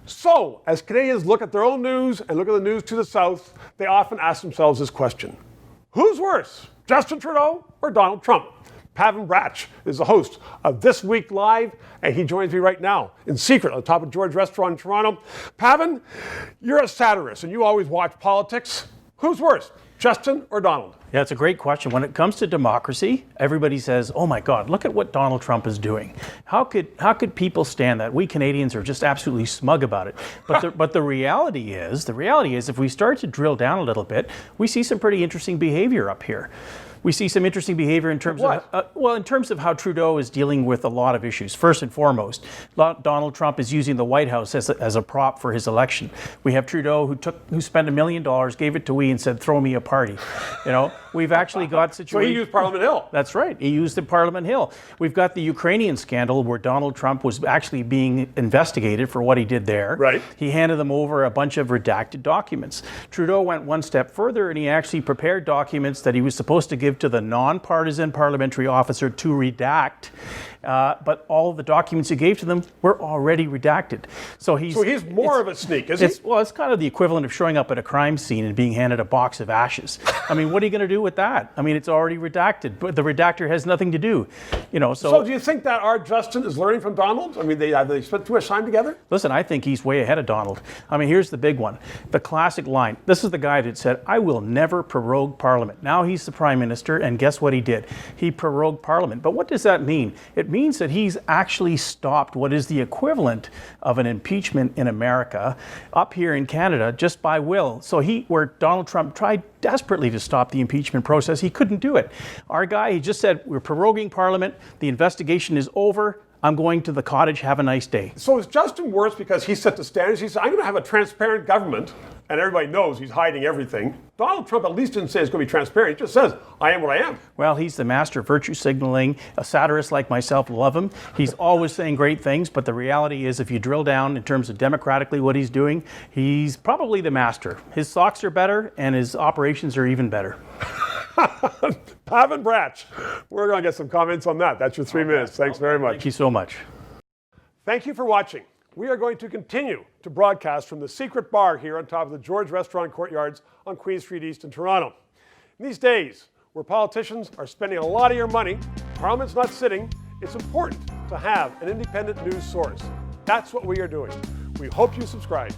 So, as Canadians look at their own news and look at the news to the south, they often ask themselves this question: who's worse, Justin Trudeau or Donald Trump? Pavan Bratch is the host of This Week Live, and he joins me right now in secret on the top of George Restaurant in Toronto. Pavan, you're a satirist and you always watch politics. Who's worse, Justin or Donald? Yeah, it's a great question. When it comes to democracy, everybody says, oh my God, look at what Donald Trump is doing. How could people stand that? We Canadians are just absolutely smug about it. But the reality is if we start to drill down a little bit, we see some pretty interesting behavior up here. We see some interesting behavior in terms in terms of how Trudeau is dealing with a lot of issues. First and foremost, Donald Trump is using the White House as a prop for his election. We have Trudeau who spent $1 million, gave it to we, and said, "Throw me a party." You know, we've actually got situations. So he used Parliament Hill. That's right. He used the Parliament Hill. We've got the Ukrainian scandal where Donald Trump was actually being investigated for what he did there. Right. He handed them over a bunch of redacted documents. Trudeau went one step further and he actually prepared documents that he was supposed to give to the non-partisan parliamentary officer to redact, but all of the documents he gave to them were already redacted. So he's more of a sneak, is he? Well, it's kind of the equivalent of showing up at a crime scene and being handed a box of ashes. I mean, what are you going to do with that? I mean, it's already redacted, but the redactor has nothing to do. You know, so do you think that our Justin is learning from Donald? I mean, they spent too much time together? Listen, I think he's way ahead of Donald. I mean, here's the big one. The classic line. This is the guy that said, "I will never prorogue Parliament." Now he's the Prime Minister, and guess what he did? He prorogued Parliament. But what does that mean? It means that he's actually stopped what is the equivalent of an impeachment in America up here in Canada just by will. So where Donald Trump tried desperately to stop the impeachment process, he couldn't do it. Our guy, he just said, "We're proroguing Parliament. The investigation is over. I'm going to the cottage. Have a nice day." So is Justin worse because he set the standards? He said, "I'm going to have a transparent government," and everybody knows he's hiding everything. Donald Trump at least didn't say it's going to be transparent. He just says, "I am what I am." Well, he's the master of virtue signaling. A satirist like myself love him. He's always saying great things, but the reality is if you drill down in terms of democratically what he's doing, he's probably the master. His socks are better and his operations are even better. Pavan Bratch, we're going to get some comments on that. That's your 3 minutes. Thanks very much. Thank you so much. Thank you for watching. We are going to continue to broadcast from the secret bar here on top of the George Restaurant Courtyards on Queen Street East in Toronto. In these days, where politicians are spending a lot of your money, Parliament's not sitting, it's important to have an independent news source. That's what we are doing. We hope you subscribe.